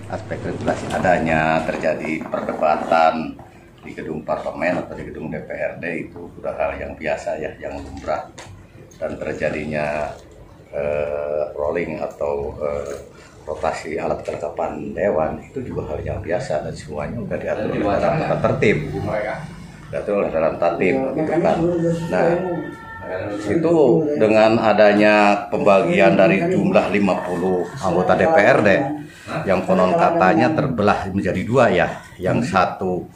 aspek regulasi adanya terjadi perdebatan di gedung parlemen atau di gedung DPRD itu sudah hal yang biasa ya, yang lumrah, dan terjadinya rolling atau rotasi alat kelengkapan dewan itu juga hal yang biasa dan semuanya sudah diatur oleh dalam tata tertib, diatur oleh dalam tatib gitu kan. Nah, itu dengan adanya pembagian dari jumlah 50 anggota DPRD yang konon katanya terbelah menjadi dua ya, yang satu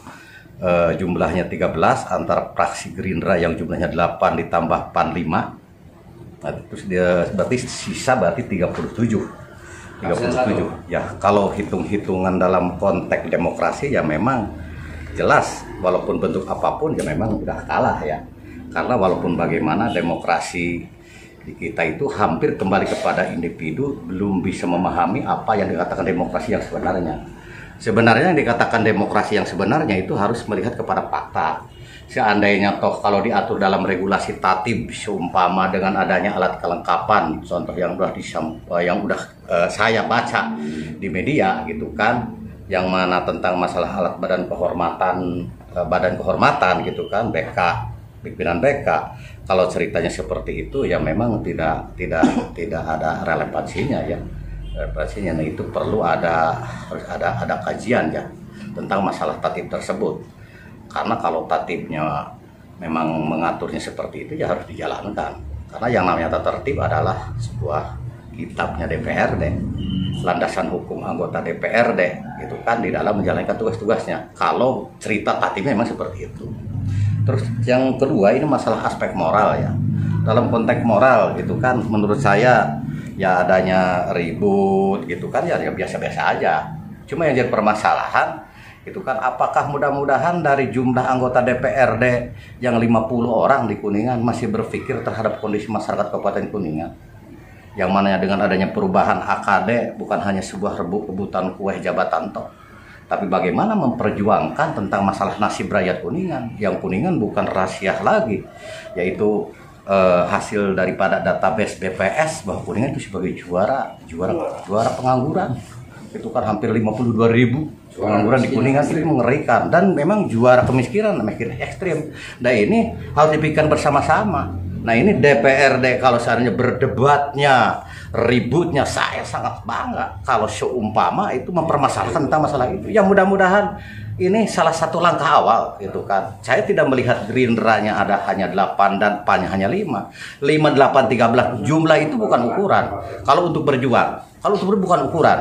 jumlahnya 13 antara fraksi Gerindra yang jumlahnya 8 ditambah PAN 5. Nah, terus dia berarti sisa berarti 37 ya. Kalau hitung-hitungan dalam konteks demokrasi ya memang jelas, walaupun bentuk apapun ya memang udah kalah ya. Karena walaupun bagaimana demokrasi di kita itu hampir kembali kepada individu, belum bisa memahami apa yang dikatakan demokrasi yang sebenarnya. Sebenarnya yang dikatakan demokrasi yang sebenarnya itu harus melihat kepada fakta. Seandainya toh kalau diatur dalam regulasi tatib, seumpama dengan adanya alat kelengkapan, contoh yang udah saya baca di media gitu kan, yang mana tentang masalah alat badan kehormatan gitu kan, BK, pimpinan BK. Kalau ceritanya seperti itu ya memang tidak ada relevansinya ya. Relevansinya, nah itu perlu harus ada kajian ya tentang masalah tatib tersebut. Karena kalau tatibnya memang mengaturnya seperti itu ya harus dijalankan. Karena yang namanya tata tertib adalah sebuah kitabnya DPRD, landasan hukum anggota DPRD gitu kan, di dalam menjalankan tugas-tugasnya. Kalau cerita tatibnya memang seperti itu. Terus yang kedua ini masalah aspek moral ya. Dalam konteks moral gitu kan, menurut saya ya adanya ribut gitu kan ya biasa-biasa aja. Cuma yang jadi permasalahan itu kan apakah mudah-mudahan dari jumlah anggota DPRD yang 50 orang di Kuningan masih berpikir terhadap kondisi masyarakat Kabupaten Kuningan, yang mana dengan adanya perubahan AKD bukan hanya sebuah rebutan kue jabatan toh, tapi bagaimana memperjuangkan tentang masalah nasib rakyat Kuningan, yang Kuningan bukan rahasia lagi, yaitu hasil daripada database BPS bahwa Kuningan itu sebagai juara pengangguran. Itu kan hampir 52.000 pengangguran di Kuningan, itu mengerikan, dan memang juara kemiskinan makin ekstrim. Nah ini harus dipikirkan bersama-sama. Nah ini DPRD kalau seandainya berdebatnya, ributnya, saya sangat bangga kalau seumpama itu mempermasalahkan tentang masalah itu. Ya mudah-mudahan ini salah satu langkah awal gitu kan. Saya tidak melihat Gerindranya ada hanya 8 dan PAN hanya 5. 5, 8, 13 jumlah itu bukan ukuran. Kalau untuk berjuang, bukan ukuran.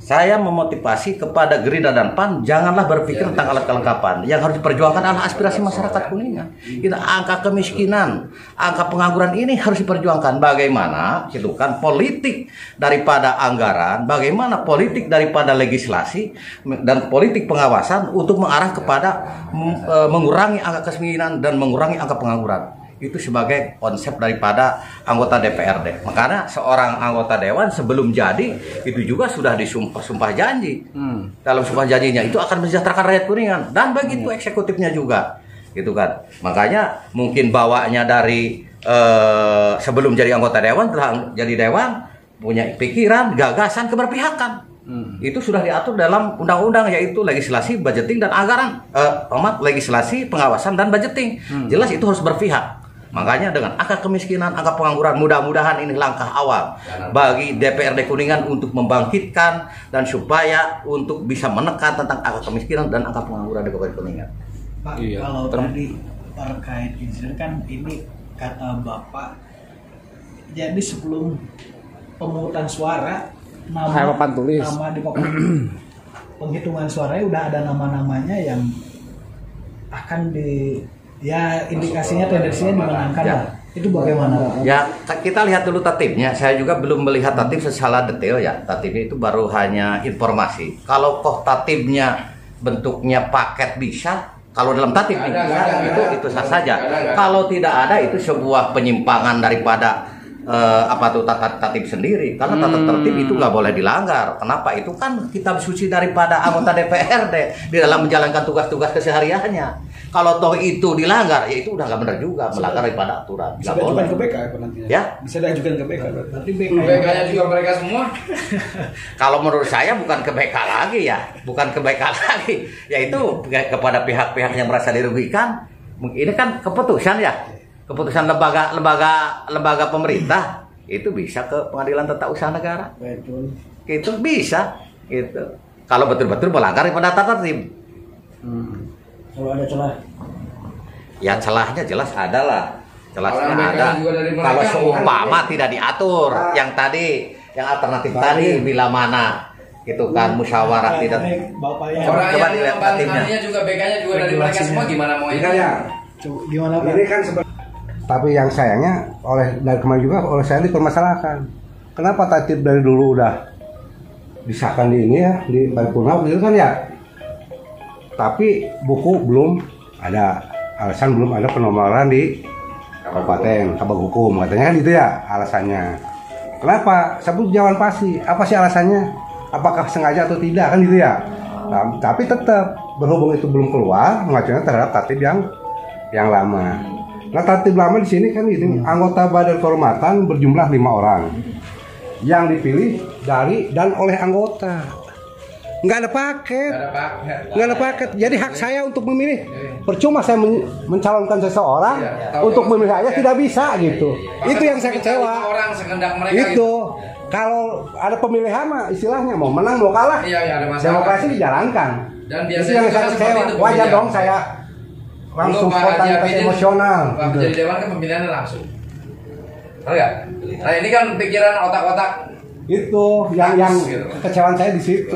Saya memotivasi kepada Gerindra dan PAN, janganlah berpikir tentang alat kelengkapan. Yang harus diperjuangkan adalah aspirasi masyarakat Kuningan. Itu angka kemiskinan, angka pengangguran ini harus diperjuangkan. Bagaimana gitu kan politik daripada anggaran, bagaimana politik daripada legislasi dan politik pengawasan untuk mengarah kepada mengurangi angka kemiskinan dan mengurangi angka pengangguran. Itu sebagai konsep daripada anggota DPRD. Makanya seorang anggota dewan sebelum jadi itu juga sudah disumpah janji. Dalam sumpah janjinya itu akan mensejahterakan rakyat Kuningan, dan begitu eksekutifnya juga, gitu kan. Makanya mungkin bawanya dari sebelum jadi anggota dewan, telah jadi dewan punya pikiran, gagasan, keberpihakan. Itu sudah diatur dalam undang-undang, yaitu legislasi, budgeting, dan anggaran, legislasi, pengawasan, dan budgeting. Jelas itu harus berpihak. Makanya dengan angka kemiskinan, angka pengangguran, mudah-mudahan ini langkah awal bagi DPRD Kuningan untuk membangkitkan dan supaya untuk bisa menekan tentang angka kemiskinan dan angka pengangguran di Kabupaten Kuningan. Pak, kalau tadi terkait insiden kan ini kata Bapak, jadi sebelum pemungutan suara nama di penghitungan suaranya udah ada nama-namanya yang akan indikasinya tendensinya dimenangkan ya. Itu bagaimana? Ya kita lihat dulu tatibnya. Saya juga belum melihat tatib secara detail ya. Tatibnya itu baru hanya informasi. Kalau tatibnya bentuknya paket bisa, kalau dalam tatib itu sah saja. Kalau tidak ada itu sebuah penyimpangan daripada tata tertib sendiri, karena tata tertib itu nggak boleh dilanggar. Kenapa? Itu kan kitab suci daripada anggota DPRD di dalam menjalankan tugas-tugas kesehariannya. Kalau toh itu dilanggar, ya itu udah nggak benar juga, melanggar daripada aturan. Bisa diajukan ke BK nantinya. Ya, bisa diajukan ke BK. Berarti BK-nya juga mereka semua. Kalau menurut saya bukan ke BK lagi ya, bukan ke BK lagi, yaitu kepada pihak-pihak yang merasa dirugikan. Ini kan keputusan ya. Keputusan lembaga pemerintah itu bisa ke Pengadilan Tata Usaha Negara. Betul. Itu bisa itu. Kalau betul-betul melanggar pada tata tertib. Kalau ada celah. Ya celahnya jelas ada lah. Celahnya Orang ada. Kalau mereka, seumpama tidak diatur, yang tadi, yang alternatif tadi bila mana itu kan musyawarah tidak. Orang Coba yang dilihat nantinya juga BK-nya juga dari mereka semua, gimana mau ini? Gimana Pak? Ini kan tapi yang sayangnya dari kemarin juga oleh saya dipermasalahkan. Kenapa tatib dari dulu udah disahkan di ini ya, di paripurna itu kan ya. Tapi buku belum ada, alasan belum ada penomoran di kabupaten, kabag hukum katanya kan itu ya alasannya. Kenapa? Sebut jawaban pasti. Apa sih alasannya? Apakah sengaja atau tidak kan gitu ya. Nah, tapi tetap berhubung itu belum keluar, mengacunya terhadap tatib yang lama. Nah, tatib lama di sini kan itu anggota badan kehormatan berjumlah 5 orang yang dipilih dari dan oleh anggota. Nggak ada paket. Jadi hak saya untuk memilih. Percuma saya mencalonkan seseorang untuk memilih saya tidak bisa gitu. Itu yang saya kecewa. Orang sekendak mereka itu kalau ada pemilihan mah istilahnya mau menang mau kalah. Iya, ada masalah. Demokrasi dijalankan. Dan itu biasanya yang saya kecewa. Wajar dong saya langsung spontanitas emosional. Waktu jadi dewan kan pemilihannya langsung. Tahu nggak? Nah ini kan pikiran otak-otak itu yang gitu. kekecewaan saya di situ.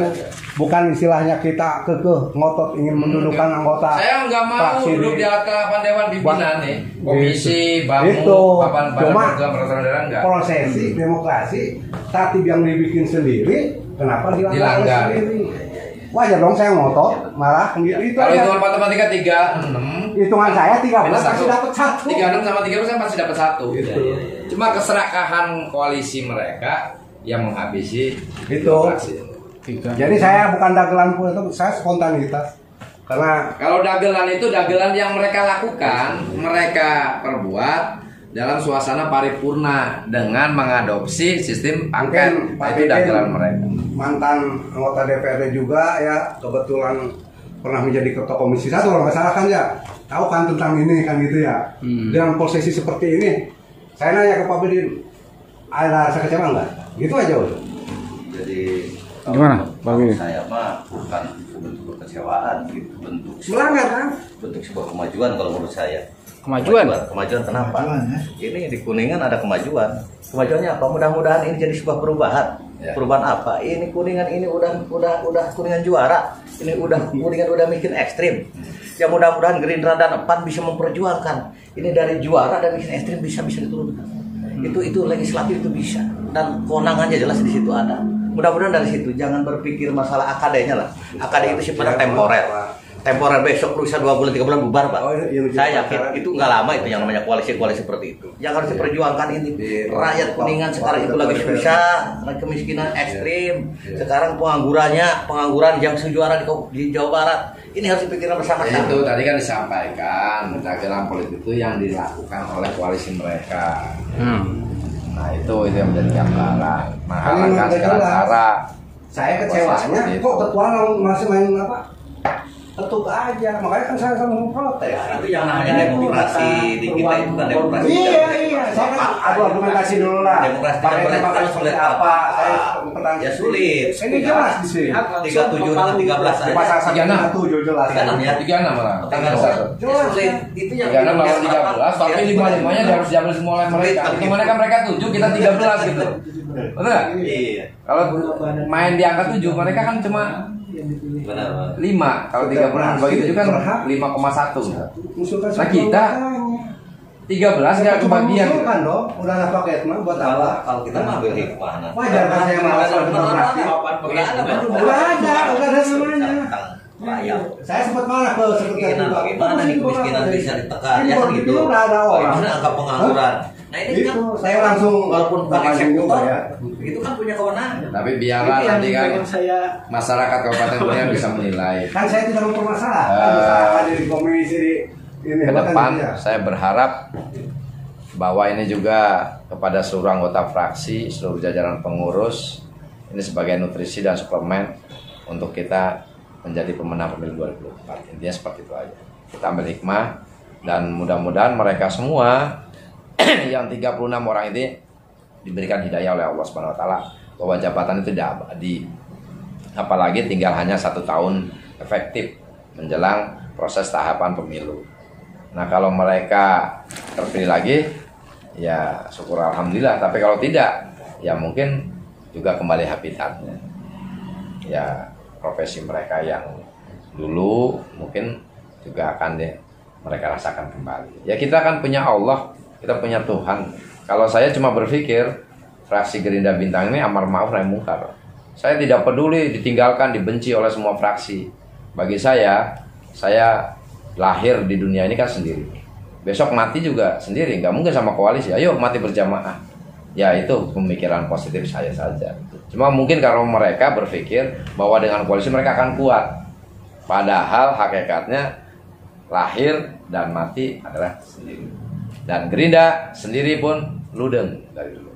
Bukan istilahnya kita ngotot ingin mendudukan anggota. Saya nggak mau duduk di hadapan dewan pimpinan nih, komisi, itu badan cuma peraturan daerah enggak. prosesi demokrasi tatib yang dibikin sendiri, kenapa dilanggar sendiri? Wajar dong saya ngotot, malah itu Kalau aja. hitungan matematika 36, Hitungan saya 13 pasti dapat 1. 36 sama 13 pasti dapat 1. Gitu. Cuma keserakahan koalisi mereka yang menghabisi Itu. demokrasi. Jadi saya bukan dagelan pun itu, saya spontanitas. Karena Kalau dagelan itu dagelan yang mereka lakukan, mereka perbuat dalam suasana paripurna dengan mengadopsi sistem angket. Pak Itu dagelan mereka. mantan anggota DPRD juga ya, kebetulan pernah menjadi ketua komisi 1 kalau nggak salah kan ya, tahu kan tentang ini kan gitu ya. Dengan posisi seperti ini, saya nanya ke Pak Bidin, ada rasa kecewa nggak? Gitu aja udah. Jadi Gimana, Pak Bidin? Saya mah bukan bentuk kekecewaan, gitu. Melanggar kan? Bentuk sebuah kemajuan kalau menurut saya. Kemajuan Kenapa? Ini di Kuningan ada kemajuan. Kemajuannya apa? Mudah-mudahan ini jadi sebuah perubahan. Ya. Perubahan apa? Ini Kuningan ini udah Kuningan juara. Ini Kuningan udah bikin ekstrim. Ya mudah-mudahan Gerindra dan PAN bisa memperjuangkan. Ini dari juara dan bikin ekstrim bisa diturunkan. Itu legislatif itu bisa. Dan kewenangannya jelas di situ ada. Mudah-mudahan dari situ, jangan berpikir masalah akadenya lah. Akade itu sifatnya temporer besok lusa 2 bulan 3 bulan bubar Pak. Saya yakin itu nggak lama itu yang namanya koalisi seperti itu. Yang harus diperjuangkan ini rakyat Kuningan sekarang itu lagi susah, kemiskinan ekstrim. Sekarang pengangguran yang sejuara di Jawa Barat. Ini harus dipikirkan bersama-sama. Itu tadi kan disampaikan dagelan politik itu yang dilakukan oleh koalisi mereka. Nah itu yang menjadi gambaran. Menghalalkan segala cara. Saya kecewanya kok ketua masih main apa? Ketuk aja, makanya kan saya sama protes. Itu yang namanya demokrasi di kita itu kan demokrasi. Iya. Saya kan argumentasi dulu lah. Demokrasi pakai sulit apa? Ya sulit. Ini jelas di sini. 37 dan 13 Di pasal 1 jelas. 36 ya. 36 malah. Jelas. Itu yang 36 lawan 13, tapi 5-5-nya harus diambil semua oleh mereka. Gimana kan mereka 7, kita 13 gitu. Betul nggak? Iya. Kalau main di angka 7, mereka kan cuma Benar. 5. Kalau 30 begitu kan 5,1. Nah kita 13 nggak kebagian. Kan dong, udah ada paket mah buat apa? Kalau kita ngambil hikmah, Wajar kan saya malas demokrasi. Udah ada semuanya. Saya sempat marah ke sekretariat. Bagaimana nih kemiskinan bisa ditekan? Ya kan gitu. Udah ada orang. Bagaimana angka pengangguran? Nah ini kan saya langsung walaupun bukan bakal eksekutor, juga, ya. itu kan punya kewenangan. Tapi biarlah Itu yang nanti kan pengen saya masyarakat Kabupaten Kuningan bisa menilai. Kan saya tidak mempermasalahkan di komisi ini. Ke depan Kan, saya berharap bahwa ini juga kepada seluruh anggota fraksi, seluruh jajaran pengurus, ini sebagai nutrisi dan suplemen untuk kita menjadi pemenang pemilu 2024. Intinya seperti itu aja. Kita ambil hikmah dan mudah-mudahan mereka semua yang 36 orang ini diberikan hidayah oleh Allah Subhanahu wa taala bahwa jabatan itu tidak abadi. Apalagi tinggal hanya 1 tahun efektif menjelang proses tahapan pemilu. Nah, kalau mereka terpilih lagi, ya syukur alhamdulillah. Tapi kalau tidak, ya mungkin juga kembali habitatnya. Ya profesi mereka yang dulu mungkin juga akan mereka rasakan kembali. Ya kita kan punya Allah, kita punya Tuhan. Kalau saya cuma berpikir fraksi Gerindra Bintang ini amar ma'ruf nahi mungkar. Saya tidak peduli ditinggalkan, dibenci oleh semua fraksi. Bagi saya lahir di dunia ini kan sendiri. Besok mati juga sendiri, nggak mungkin sama koalisi. Ayo mati berjamaah. Ya itu pemikiran positif saya saja. Cuma mungkin kalau mereka berpikir bahwa dengan koalisi mereka akan kuat. Padahal hakikatnya lahir dan mati adalah sendiri. Dan Gerindra sendiri pun ludeng dari dulu.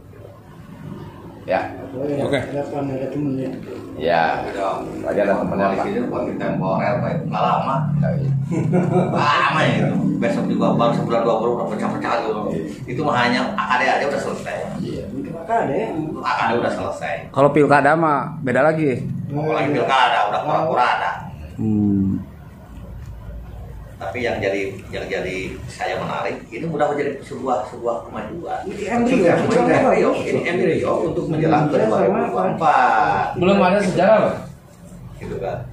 Ya. Oke. ada temennya. Ya. Lagi ada temennya Pak. Koalisi itu buat temporer, Pak. Itu nggak lama. Lama ya itu. Besok juga baru sebulan 2 bulan udah pecah-pecah gitu. Itu mah hanya AKD aja udah selesai. Iya. Ada ya. AKD udah selesai. Kalau pilkada mah beda lagi. Apalagi pilkada udah pura-pura ada. Tapi yang jadi saya menarik ini mudah menjadi sebuah kemajuan. Ini embrio. Ini embrio untuk menjelang ke 2024. Belum ada sejarah loh. Gitu kan.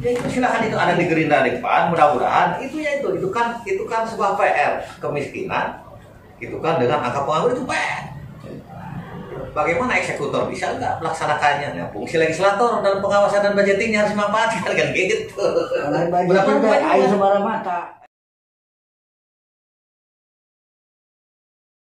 Ya itu silakan, itu ada di Gerindra di depan, mudah-mudahan itu kan sebuah PR. Kemiskinan itu kan dengan angka pengangguran itu PR. Bagaimana eksekutor bisa nggak melaksanakannya? Nah, fungsi legislator dalam pengawasan dan budgetingnya harus dimanfaatkan kan gitu. Berapa air sembarang mata.